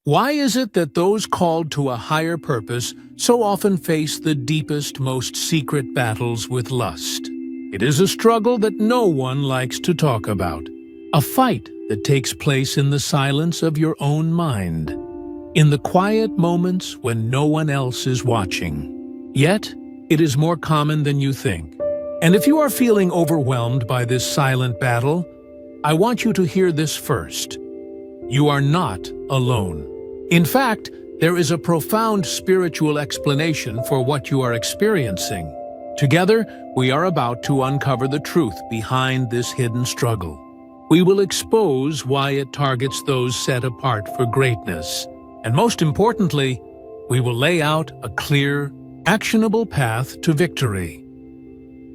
Why is it that those called to a higher purpose so often face the deepest, most secret battles with lust? It is a struggle that no one likes to talk about. A fight that takes place in the silence of your own mind, in the quiet moments when no one else is watching. Yet, it is more common than you think. And if you are feeling overwhelmed by this silent battle, I want you to hear this first. You are not alone. In fact, there is a profound spiritual explanation for what you are experiencing. Together, we are about to uncover the truth behind this hidden struggle. We will expose why it targets those set apart for greatness. And most importantly, we will lay out a clear, actionable path to victory.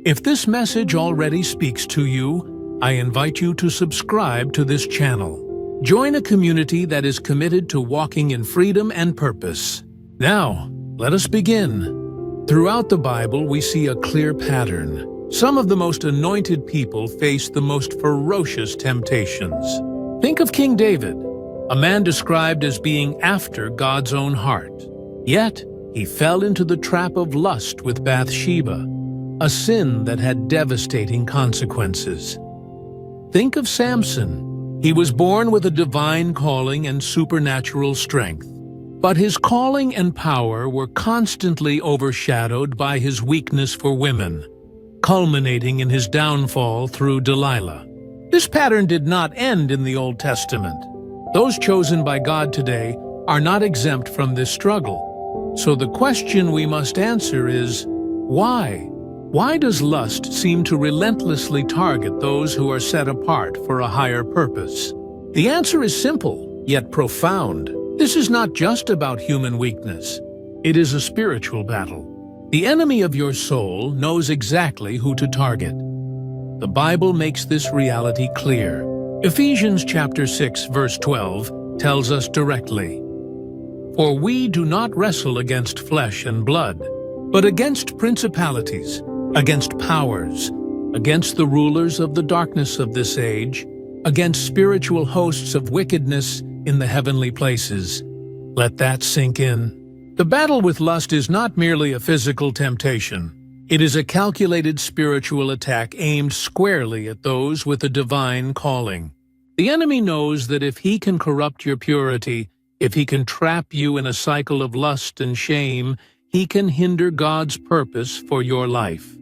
If this message already speaks to you, I invite you to subscribe to this channel. Join a community that is committed to walking in freedom and purpose. Now, let us begin. Throughout the Bible, we see a clear pattern. Some of the most anointed people face the most ferocious temptations. Think of King David, a man described as being after God's own heart. Yet, he fell into the trap of lust with Bathsheba, a sin that had devastating consequences. Think of Samson. He was born with a divine calling and supernatural strength, but his calling and power were constantly overshadowed by his weakness for women, culminating in his downfall through Delilah. This pattern did not end in the Old Testament. Those chosen by God today are not exempt from this struggle. So the question we must answer is, why? Why does lust seem to relentlessly target those who are set apart for a higher purpose? The answer is simple, yet profound. This is not just about human weakness. It is a spiritual battle. The enemy of your soul knows exactly who to target. The Bible makes this reality clear. Ephesians chapter 6, verse 12 tells us directly, "For we do not wrestle against flesh and blood, but against principalities, against powers, against the rulers of the darkness of this age, against spiritual hosts of wickedness in the heavenly places." Let that sink in. The battle with lust is not merely a physical temptation. It is a calculated spiritual attack aimed squarely at those with a divine calling. The enemy knows that if he can corrupt your purity, if he can trap you in a cycle of lust and shame, he can hinder God's purpose for your life.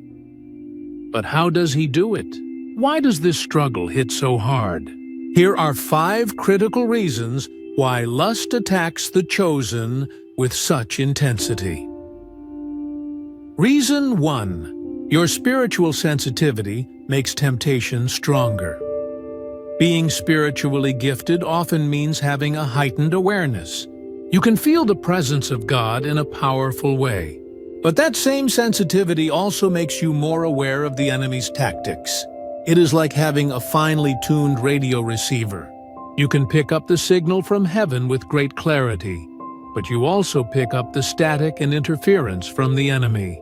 But how does he do it? Why does this struggle hit so hard? Here are 5 critical reasons why lust attacks the chosen with such intensity. Reason 1. Your spiritual sensitivity makes temptation stronger. Being spiritually gifted often means having a heightened awareness. You can feel the presence of God in a powerful way. But that same sensitivity also makes you more aware of the enemy's tactics. It is like having a finely tuned radio receiver. You can pick up the signal from heaven with great clarity, but you also pick up the static and interference from the enemy.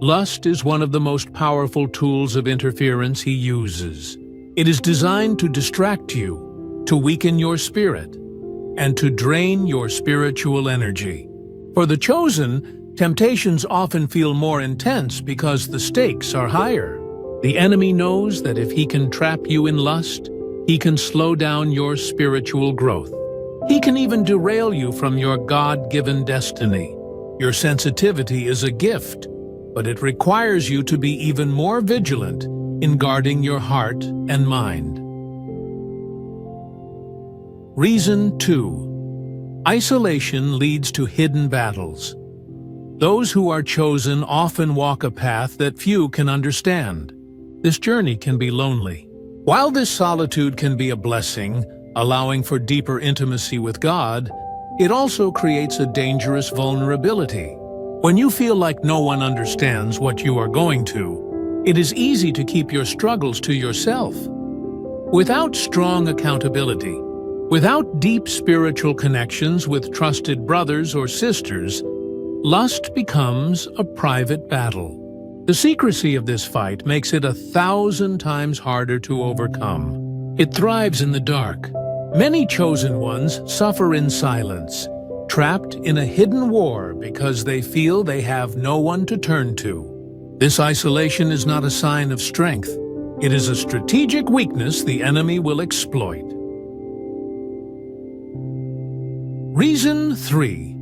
Lust is one of the most powerful tools of interference he uses. It is designed to distract you, to weaken your spirit, and to drain your spiritual energy. For the chosen, temptations often feel more intense because the stakes are higher. The enemy knows that if he can trap you in lust, he can slow down your spiritual growth. He can even derail you from your God-given destiny. Your sensitivity is a gift, but it requires you to be even more vigilant in guarding your heart and mind. Reason 2. Isolation leads to hidden battles. Those who are chosen often walk a path that few can understand. This journey can be lonely. While this solitude can be a blessing, allowing for deeper intimacy with God, it also creates a dangerous vulnerability. When you feel like no one understands what you are going to, it is easy to keep your struggles to yourself. Without strong accountability, without deep spiritual connections with trusted brothers or sisters, lust becomes a private battle. The secrecy of this fight makes it 1,000 times harder to overcome. It thrives in the dark, Many chosen ones suffer in silence, trapped in a hidden war because they feel they have no one to turn to. This isolation is not a sign of strength. It is a strategic weakness the enemy will exploit. Reason 3.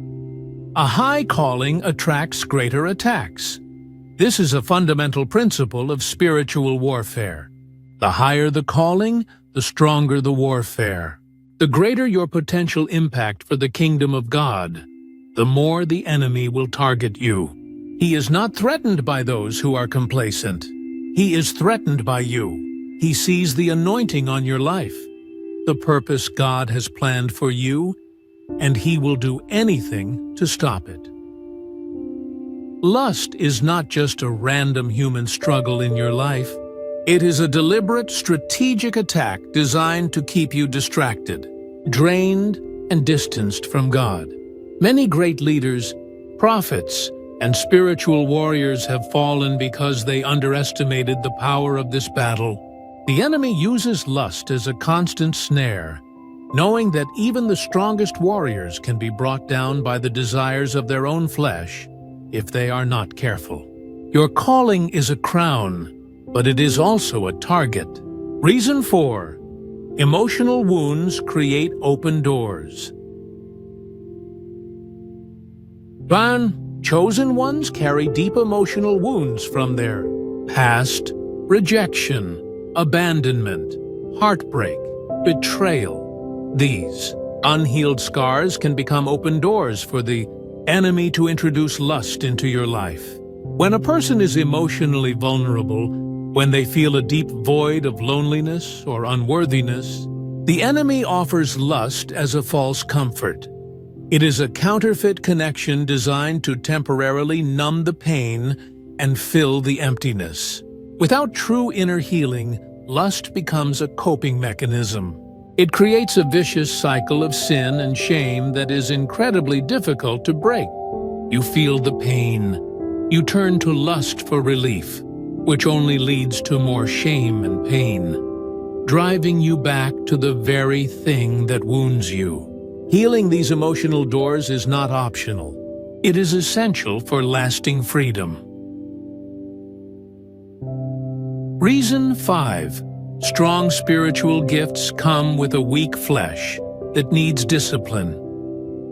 A high calling attracts greater attacks. This is a fundamental principle of spiritual warfare. The higher the calling, the stronger the warfare. The greater your potential impact for the kingdom of God, the more the enemy will target you. He is not threatened by those who are complacent. He is threatened by you. He sees the anointing on your life, the purpose God has planned for you, and he will do anything to stop it. Lust is not just a random human struggle in your life. It is a deliberate, strategic attack designed to keep you distracted, drained, and distanced from God. Many great leaders, prophets, and spiritual warriors have fallen because they underestimated the power of this battle. The enemy uses lust as a constant snare, knowing that even the strongest warriors can be brought down by the desires of their own flesh if they are not careful. Your calling is a crown, but it is also a target. Reason 4. Emotional wounds create open doors. Chosen ones carry deep emotional wounds from their past, rejection, abandonment, heartbreak, betrayal. These unhealed scars can become open doors for the enemy to introduce lust into your life. When a person is emotionally vulnerable, when they feel a deep void of loneliness or unworthiness, the enemy offers lust as a false comfort. It is a counterfeit connection designed to temporarily numb the pain and fill the emptiness. Without true inner healing, lust becomes a coping mechanism. It creates a vicious cycle of sin and shame that is incredibly difficult to break. You feel the pain. You turn to lust for relief, which only leads to more shame and pain, driving you back to the very thing that wounds you. Healing these emotional doors is not optional. It is essential for lasting freedom. Reason 5. Strong spiritual gifts come with a weak flesh that needs discipline.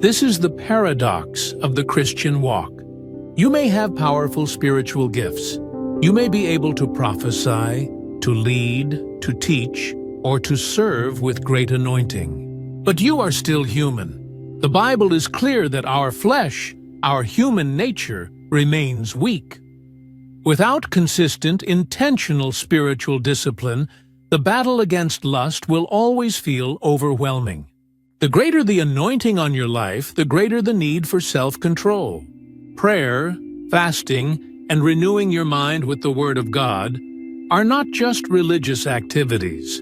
This is the paradox of the Christian walk. You may have powerful spiritual gifts. You may be able to prophesy, to lead, to teach, or to serve with great anointing. But you are still human. The Bible is clear that our flesh, our human nature, remains weak. Without consistent, intentional spiritual discipline, the battle against lust will always feel overwhelming. The greater the anointing on your life, the greater the need for self-control. Prayer, fasting, and renewing your mind with the Word of God are not just religious activities.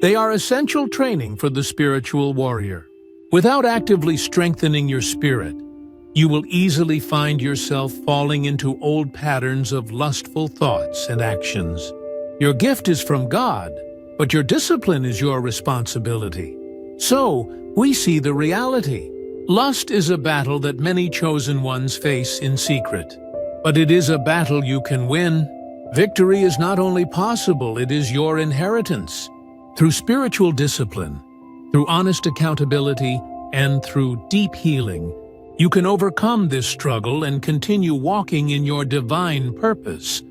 They are essential training for the spiritual warrior. Without actively strengthening your spirit, you will easily find yourself falling into old patterns of lustful thoughts and actions. Your gift is from God, but your discipline is your responsibility. So, we see the reality. Lust is a battle that many chosen ones face in secret. But it is a battle you can win. Victory is not only possible, it is your inheritance. Through spiritual discipline, through honest accountability, and through deep healing, you can overcome this struggle and continue walking in your divine purpose.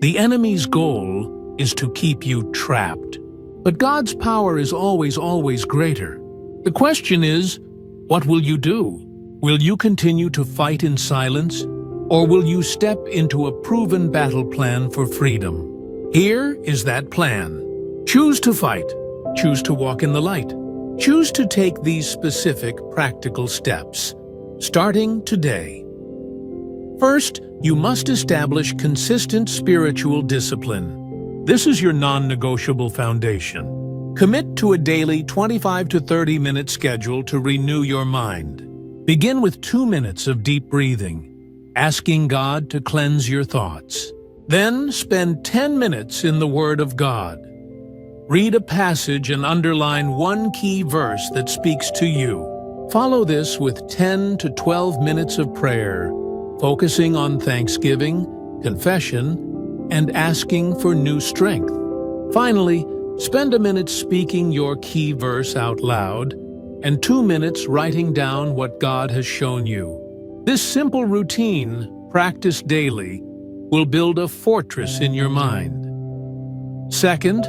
The enemy's goal is to keep you trapped. But God's power is always greater. The question is, what will you do? Will you continue to fight in silence, or will you step into a proven battle plan for freedom? Here is that plan. Choose to fight. Choose to walk in the light. Choose to take these specific, practical steps, starting today. First, you must establish consistent spiritual discipline. This is your non-negotiable foundation. Commit to a daily 25 to 30-minute schedule to renew your mind. Begin with 2 minutes of deep breathing, asking God to cleanse your thoughts. Then spend 10 minutes in the Word of God. Read a passage and underline one key verse that speaks to you. Follow this with 10 to 12 minutes of prayer, focusing on thanksgiving, confession, and asking for new strength. Finally, spend a minute speaking your key verse out loud and 2 minutes writing down what God has shown you. This simple routine, practiced daily, will build a fortress in your mind. Second,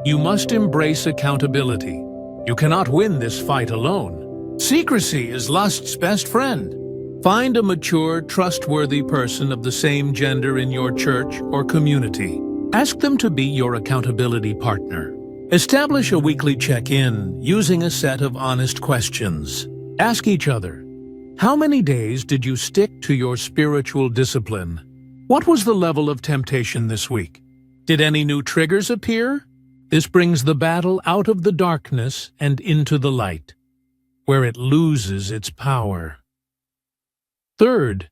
you must embrace accountability. You cannot win this fight alone. Secrecy is lust's best friend. Find a mature, trustworthy person of the same gender in your church or community. Ask them to be your accountability partner. Establish a weekly check-in using a set of honest questions. Ask each other, how many days did you stick to your spiritual discipline? What was the level of temptation this week? Did any new triggers appear? This brings the battle out of the darkness and into the light, where it loses its power. Third,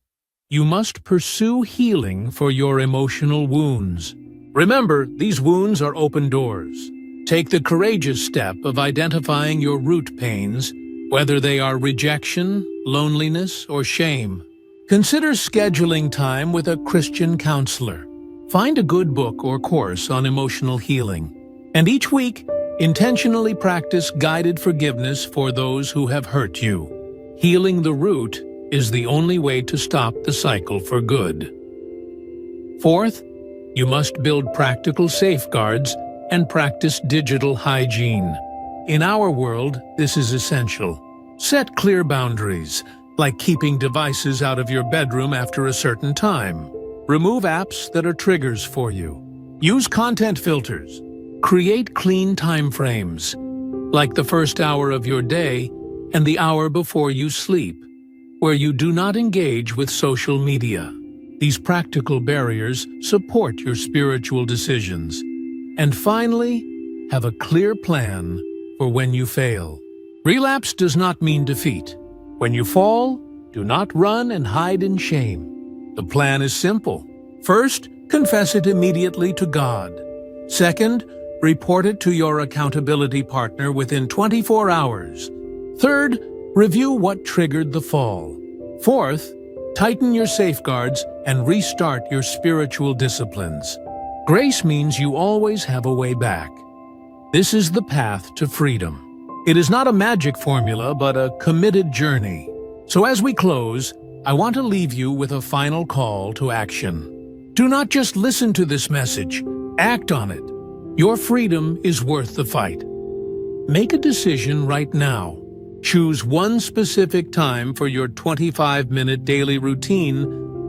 you must pursue healing for your emotional wounds. Remember, these wounds are open doors. Take the courageous step of identifying your root pains, whether they are rejection, loneliness, or shame. Consider scheduling time with a Christian counselor. Find a good book or course on emotional healing. And each week, intentionally practice guided forgiveness for those who have hurt you. Healing the root is the only way to stop the cycle for good. Fourth, you must build practical safeguards and practice digital hygiene. In our world, this is essential. Set clear boundaries, like keeping devices out of your bedroom after a certain time. Remove apps that are triggers for you. Use content filters. Create clean time frames, like the first hour of your day and the hour before you sleep, where you do not engage with social media. These practical barriers support your spiritual decisions. And finally, have a clear plan for when you fail. Relapse does not mean defeat. When you fall, do not run and hide in shame. The plan is simple. First, confess it immediately to God. Second, report it to your accountability partner within 24 hours. Third, review what triggered the fall. Fourth, tighten your safeguards and restart your spiritual disciplines. Grace means you always have a way back. This is the path to freedom. It is not a magic formula, but a committed journey. So as we close, I want to leave you with a final call to action. Do not just listen to this message, act on it. Your freedom is worth the fight. Make a decision right now. Choose one specific time for your 25-minute daily routine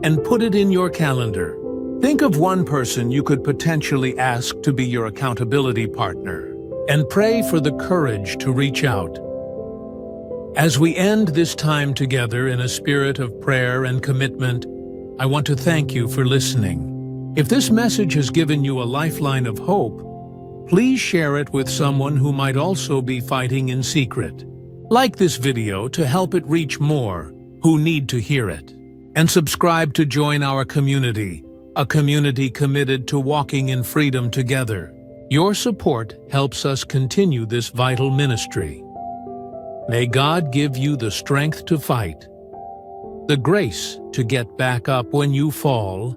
and put it in your calendar. Think of one person you could potentially ask to be your accountability partner, and pray for the courage to reach out. As we end this time together in a spirit of prayer and commitment, I want to thank you for listening. If this message has given you a lifeline of hope, please share it with someone who might also be fighting in secret. Like this video to help it reach more who need to hear it. And subscribe to join our community, a community committed to walking in freedom together. Your support helps us continue this vital ministry. May God give you the strength to fight, the grace to get back up when you fall,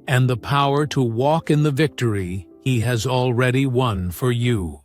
and the power to walk in the victory He has already won for you.